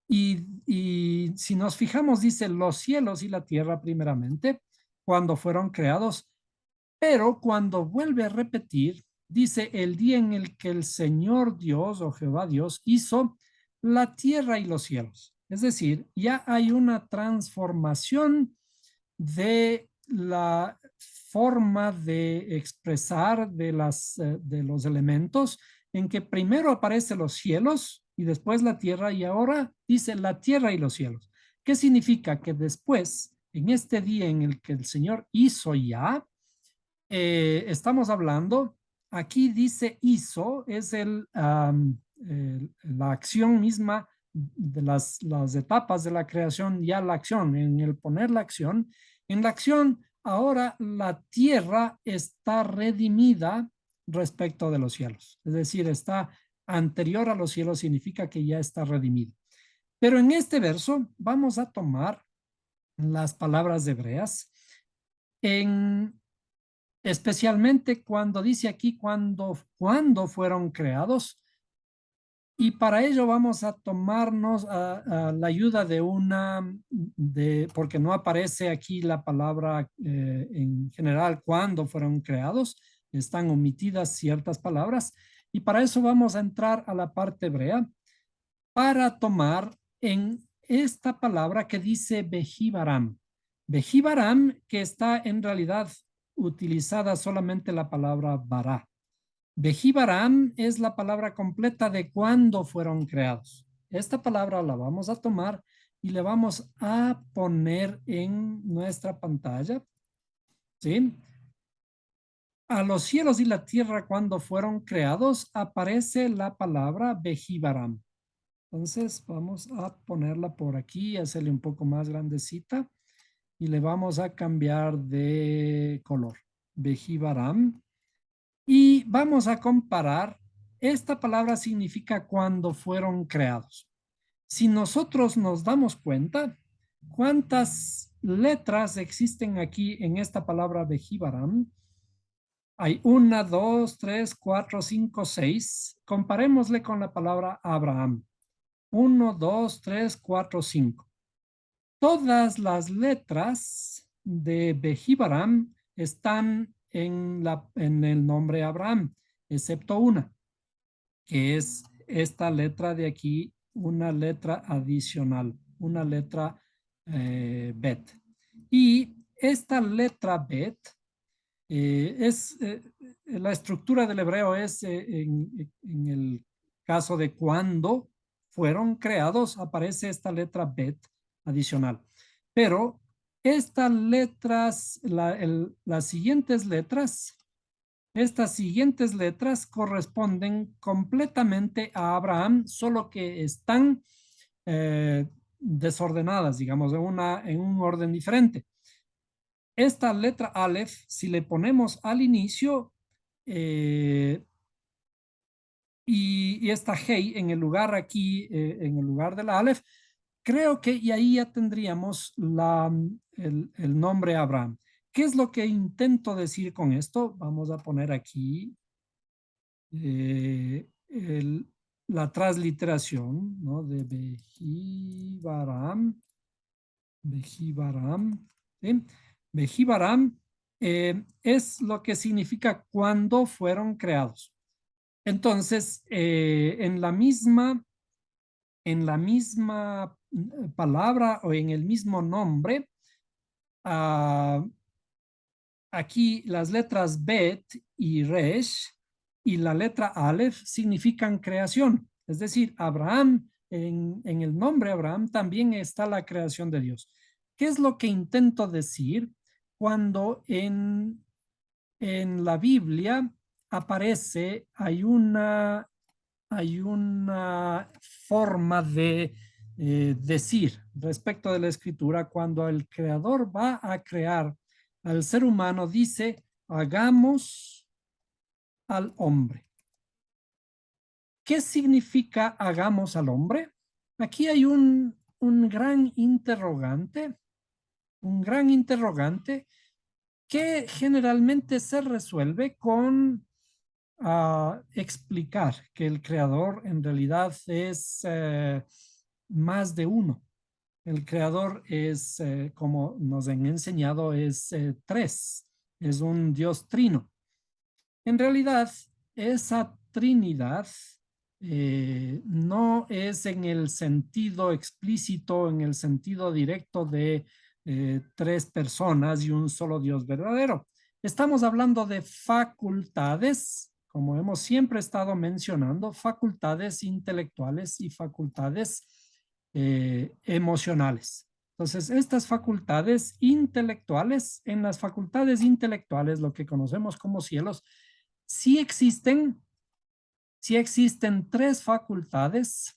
Y si nos fijamos, dice los cielos y la tierra primeramente, cuando fueron creados, pero cuando vuelve a repetir, dice el día en el que el Señor Dios o Jehová Dios hizo la tierra y los cielos. Es decir, ya hay una transformación de la forma de expresar de los elementos en que primero aparecen los cielos y después la tierra y ahora dice la tierra y los cielos. ¿Qué significa? Que después, en este día en el que el Señor hizo ya, estamos hablando, aquí dice hizo, es la acción misma de las etapas de la creación, ya la acción, en el poner la acción. En la acción, ahora la tierra está redimida respecto de los cielos, es decir, está anterior a los cielos, significa que ya está redimido. Pero en este verso vamos a tomar las palabras hebreas en especialmente cuando dice aquí cuando fueron creados. Y para ello vamos a tomarnos a la ayuda porque no aparece aquí la palabra en general cuando fueron creados, están omitidas ciertas palabras. Y para eso vamos a entrar a la parte hebrea para tomar en esta palabra que dice Bejibaram. Bejibaram, que está en realidad utilizada solamente la palabra bara. Bejibaram es la palabra completa de cuándo fueron creados. Esta palabra la vamos a tomar y le vamos a poner en nuestra pantalla. ¿Sí? A los cielos y la tierra cuando fueron creados aparece la palabra Bejibaram. Entonces vamos a ponerla por aquí, hacerle un poco más grandecita y le vamos a cambiar de color. Bejibaram. Y vamos a comparar. Esta palabra significa cuando fueron creados. Si nosotros nos damos cuenta, ¿cuántas letras existen aquí en esta palabra Bejibaram? Hay 1, 2, 3, 4, 5, 6. Comparémosle con la palabra Abraham. 1, 2, 3, 4, 5. Todas las letras de Bejibaram están en el nombre Abraham, excepto una, que es esta letra de aquí, una letra adicional, una letra Bet. Y esta letra Bet la estructura del hebreo es en el caso de cuando fueron creados, aparece esta letra Bet adicional. Pero estas letras, las siguientes letras Estas siguientes letras corresponden completamente a Abraham, solo que están desordenadas, digamos, en un orden diferente. Esta letra Aleph, si le ponemos al inicio eh, y esta Hey en el lugar aquí, en el lugar de la Aleph, creo que y ahí ya tendríamos el nombre Abraham. ¿Qué es lo que intento decir con esto? Vamos a poner aquí la transliteración, ¿no? De Bejibaram, Bejibaram, ¿sí? Bejibaram es lo que significa cuando fueron creados. Entonces, en la misma palabra o en el mismo nombre, uh, aquí las letras Bet y Resh y la letra Aleph significan creación. Es decir, Abraham, en el nombre Abraham también está la creación de Dios. ¿Qué es lo que intento decir cuando en la Biblia aparece, hay una forma de decir respecto de la escritura cuando el creador va a crear al ser humano, dice, hagamos al hombre. ¿Qué significa hagamos al hombre? Aquí hay un gran interrogante que generalmente se resuelve con explicar que el creador en realidad es más de uno. El creador es, como nos han enseñado, es tres, es un Dios trino. En realidad, esa Trinidad no es en el sentido explícito, en el sentido directo de tres personas y un solo Dios verdadero. Estamos hablando de facultades, como hemos siempre estado mencionando, facultades intelectuales y facultades emocionales. Entonces, estas facultades intelectuales, en las facultades intelectuales, lo que conocemos como cielos, sí existen, sí existen tres facultades.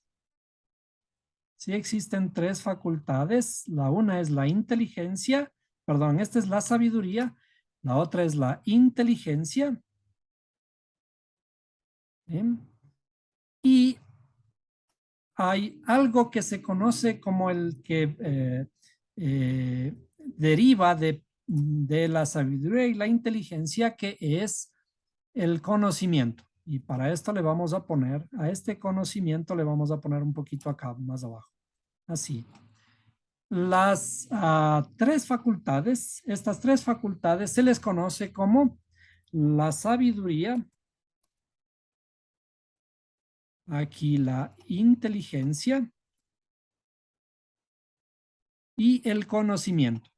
Sí existen tres facultades. La una es la inteligencia, perdón, esta es la sabiduría. La otra es la inteligencia. ¿Bien? Y hay algo que se conoce como el que deriva de la sabiduría y la inteligencia, que es el conocimiento. Y para esto le vamos a poner, a este conocimiento le vamos a poner un poquito acá, más abajo. Así. Las tres facultades, estas tres facultades se les conoce como la sabiduría, aquí la inteligencia y el conocimiento.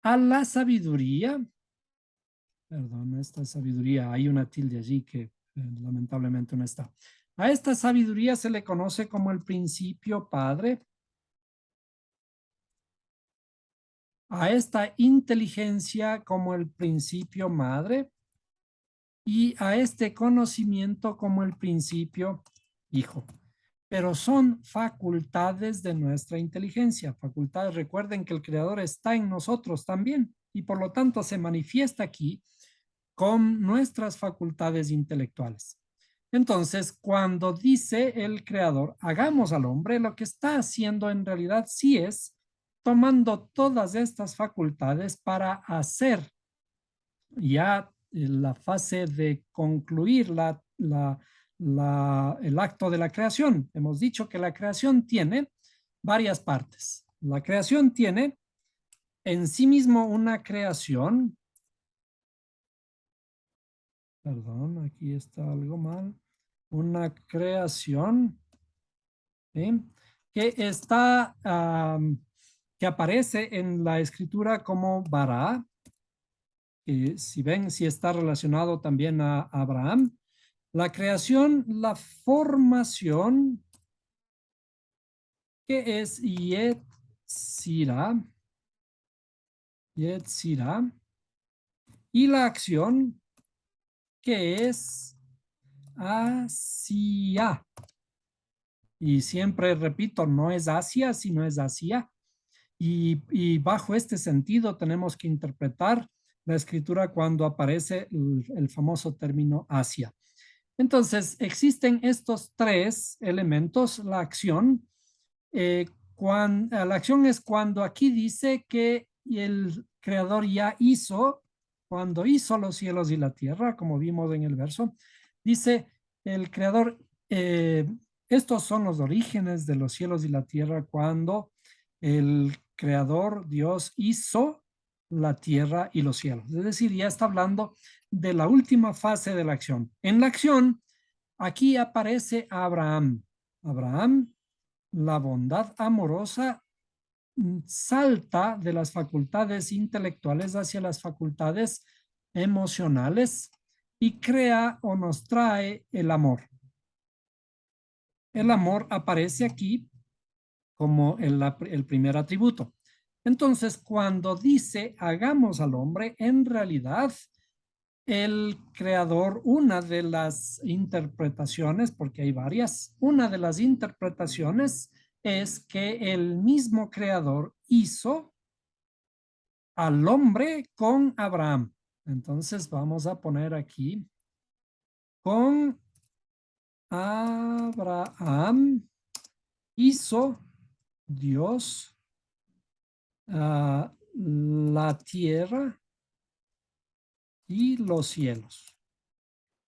A la sabiduría, perdón, esta sabiduría, hay una tilde allí que lamentablemente no está. A esta sabiduría se le conoce como el principio padre. A esta inteligencia como el principio madre y a este conocimiento como el principio hijo. Pero son facultades de nuestra inteligencia. Facultades, recuerden que el creador está en nosotros también y por lo tanto se manifiesta aquí con nuestras facultades intelectuales. Entonces, cuando dice el creador, hagamos al hombre, lo que está haciendo en realidad sí es tomando todas estas facultades para hacer ya la fase de concluir el acto de la creación. Hemos dicho que la creación tiene varias partes. La creación tiene en sí mismo una creación. Perdón, aquí está algo mal. Una creación, ¿sí? Que está, que aparece en la escritura como bara, que si ven, si está relacionado también a Abraham. La creación, la formación, que es Yetzirah, Yetzirah, y la acción que es hacia. Y siempre repito, no es hacia, sino es hacia. Y bajo este sentido tenemos que interpretar la escritura cuando aparece el famoso término hacia. Entonces, existen estos tres elementos. La acción, la acción es cuando aquí dice que el creador ya hizo, cuando hizo los cielos y la tierra, como vimos en el verso, dice el creador, estos son los orígenes de los cielos y la tierra cuando el creador Dios hizo la tierra y los cielos. Es decir, ya está hablando de la última fase de la acción. En la acción, aquí aparece Abraham. Abraham, la bondad amorosa salta de las facultades intelectuales hacia las facultades emocionales y crea o nos trae el amor. El amor aparece aquí como el primer atributo. Entonces, cuando dice hagamos al hombre, en realidad el creador, una de las interpretaciones, porque hay varias, una de las interpretaciones es que el mismo creador hizo al hombre con Abraham. Entonces vamos a poner aquí con Abraham hizo Dios la tierra y los cielos.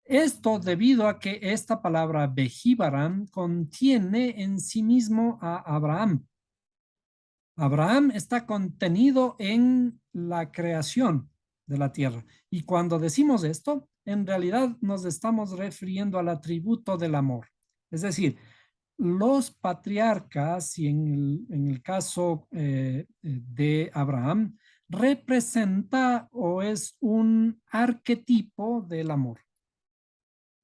Esto debido a que esta palabra Bejibaram contiene en sí mismo a Abraham. Abraham está contenido en la creación de la tierra. Y cuando decimos esto, en realidad nos estamos refiriendo al atributo del amor. Es decir, los patriarcas, y en el caso de Abraham, representa o es un arquetipo del amor.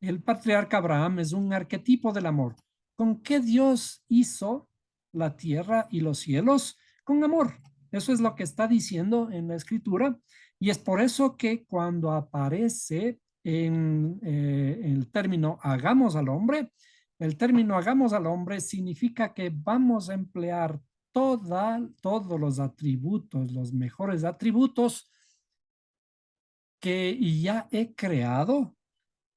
El patriarca Abraham es un arquetipo del amor. ¿Con qué Dios hizo la tierra y los cielos? Con amor. Eso es lo que está diciendo en la escritura. Y es por eso que cuando aparece en el término hagamos al hombre, el término hagamos al hombre significa que vamos a emplear todos los atributos, los mejores atributos que ya he creado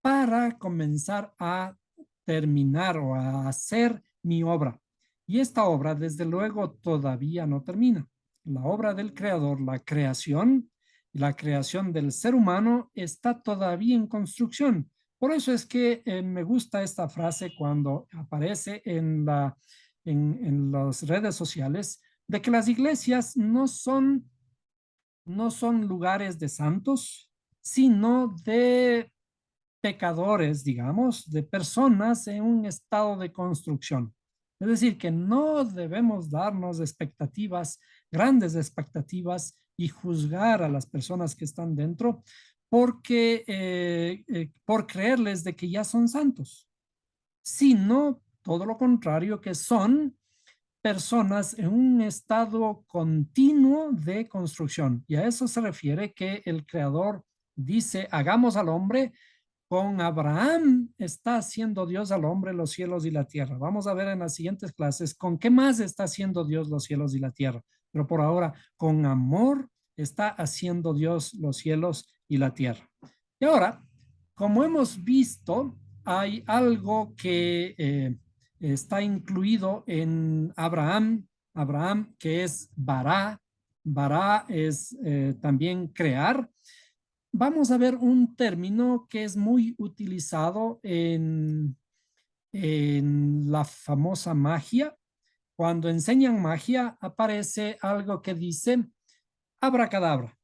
para comenzar a terminar o a hacer mi obra. Y esta obra, desde luego, todavía no termina. La obra del creador, la creación del ser humano está todavía en construcción. Por eso es que me gusta esta frase cuando aparece en las redes sociales de que las iglesias no son lugares de santos, sino de pecadores, digamos, de personas en un estado de construcción. Es decir, que no debemos darnos expectativas, grandes expectativas y juzgar a las personas que están dentro por creerles de que ya son santos, sino todo lo contrario, que son personas en un estado continuo de construcción. Y a eso se refiere que el creador dice, hagamos al hombre. Con Abraham está haciendo Dios al hombre los cielos y la tierra. Vamos a ver en las siguientes clases con qué más está haciendo Dios los cielos y la tierra. Pero por ahora, con amor está haciendo Dios los cielos y la tierra. Y ahora, como hemos visto, hay algo que está incluido en Abraham, Abraham que es Bará. Bará es también crear. Vamos a ver un término que es muy utilizado en la famosa magia. Cuando enseñan magia, aparece algo que dice abracadabra.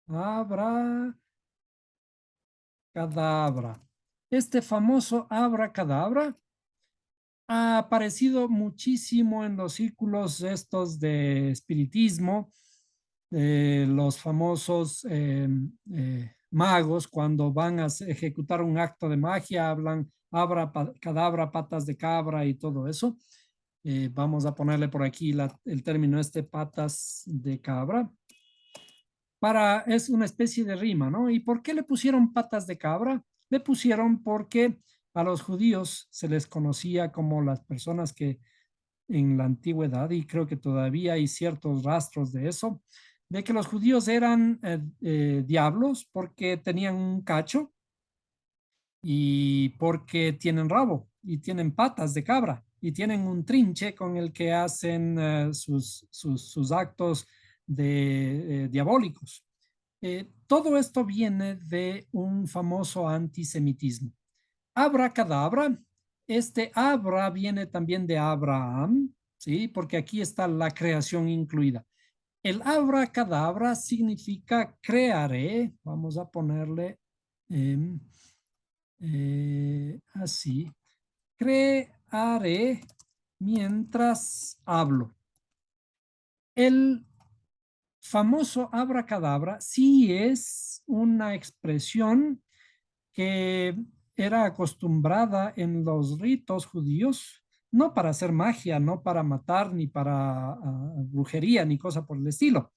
Abracadabra. Este famoso abracadabra ha aparecido muchísimo en los círculos estos de espiritismo, los famosos magos cuando van a ejecutar un acto de magia, hablan abra, cadabra, patas de cabra y todo eso. Vamos a ponerle por aquí el término patas de cabra. es una especie de rima, ¿no? ¿Y por qué le pusieron patas de cabra? Le pusieron porque a los judíos se les conocía como las personas que en la antigüedad, y creo que todavía hay ciertos rastros de eso, de que los judíos eran diablos porque tenían un cacho y porque tienen rabo y tienen patas de cabra y tienen un trinche con el que hacen sus actos diabólicos. Todo esto viene de un famoso antisemitismo. Abracadabra, este abra viene también de Abraham, ¿sí? Porque aquí está la creación incluida. El abracadabra significa crearé, vamos a ponerle eh, así, crearé mientras hablo. El famoso abracadabra sí es una expresión que era acostumbrada en los ritos judíos, no para hacer magia, no para matar, ni para brujería, ni cosa por el estilo,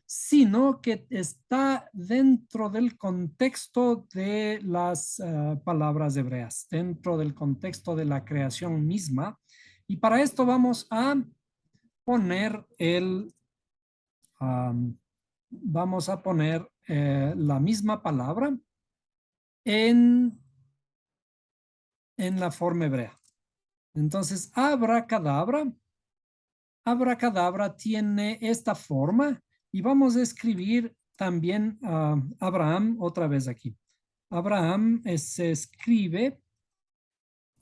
sino que está dentro del contexto de las palabras hebreas, dentro del contexto de la creación misma. Y para esto vamos a poner vamos a poner la misma palabra en, en la forma hebrea. Entonces, abracadabra tiene esta forma y vamos a escribir también Abraham otra vez aquí. Abraham se escribe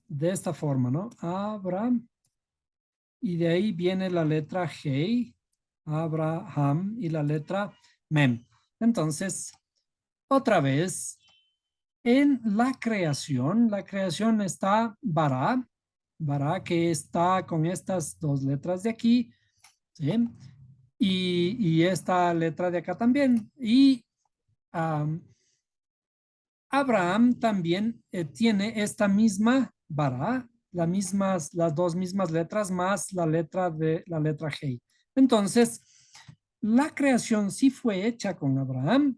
de esta forma, ¿no? Abraham, y de ahí viene la letra G, Abraham, y la letra Mem. Entonces, otra vez, en la creación está Bara, que está con estas dos letras de aquí, ¿sí? Y esta letra de acá también. Y um, Abraham también tiene esta misma Bara, las dos mismas letras más la letra G. Entonces, la creación sí fue hecha con Abraham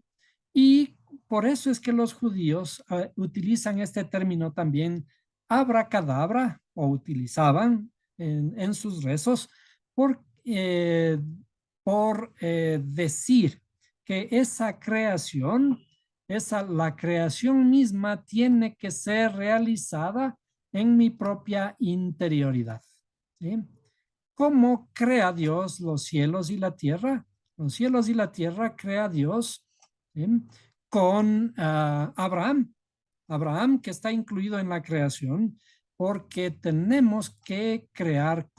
y por eso es que los judíos utilizan este término también abracadabra o utilizaban en sus rezos por, decir que esa creación, la creación misma tiene que ser realizada en mi propia interioridad. ¿Sí? ¿Cómo crea Dios los cielos y la tierra? Los cielos y la tierra crea Dios, ¿sí? Con Abraham. Abraham que está incluido en la creación porque tenemos que crear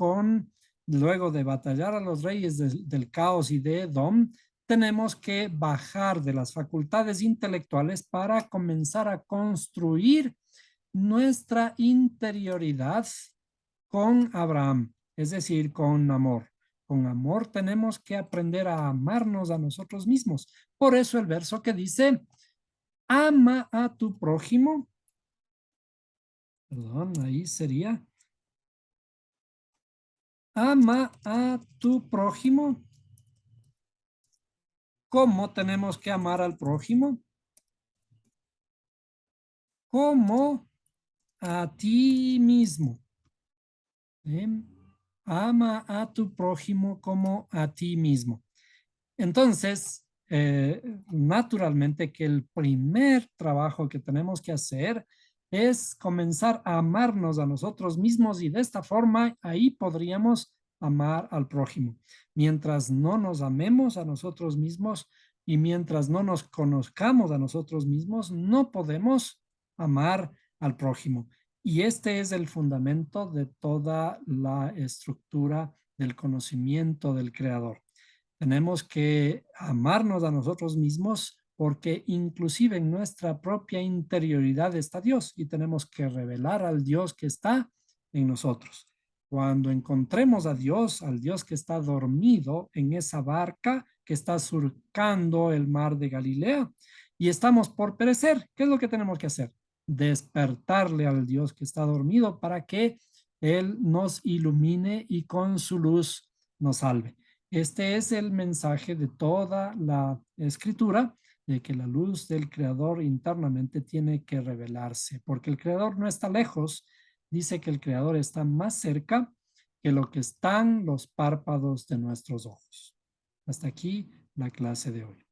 luego de batallar a los reyes del caos y de Edom, tenemos que bajar de las facultades intelectuales para comenzar a construir nuestra interioridad con Abraham, es decir, con amor. Con amor tenemos que aprender a amarnos a nosotros mismos. Por eso el verso que dice, ama a tu prójimo, perdón, ahí sería, ama a tu prójimo. ¿Cómo tenemos que amar al prójimo? Como a ti mismo. ¿Eh? Ama a tu prójimo como a ti mismo. Entonces, naturalmente que el primer trabajo que tenemos que hacer es comenzar a amarnos a nosotros mismos y de esta forma ahí podríamos amar al prójimo. Mientras no nos amemos a nosotros mismos y mientras no nos conozcamos a nosotros mismos, no podemos amar al prójimo. Y este es el fundamento de toda la estructura del conocimiento del creador. Tenemos que amarnos a nosotros mismos porque inclusive en nuestra propia interioridad está Dios y tenemos que revelar al Dios que está en nosotros. Cuando encontremos a Dios, al Dios que está dormido en esa barca que está surcando el mar de Galilea y estamos por perecer, ¿qué es lo que tenemos que hacer? Despertarle al Dios que está dormido para que Él nos ilumine y con su luz nos salve. Este es el mensaje de toda la escritura, de que la luz del Creador internamente tiene que revelarse, porque el Creador no está lejos, dice que el Creador está más cerca que lo que están los párpados de nuestros ojos. Hasta aquí la clase de hoy.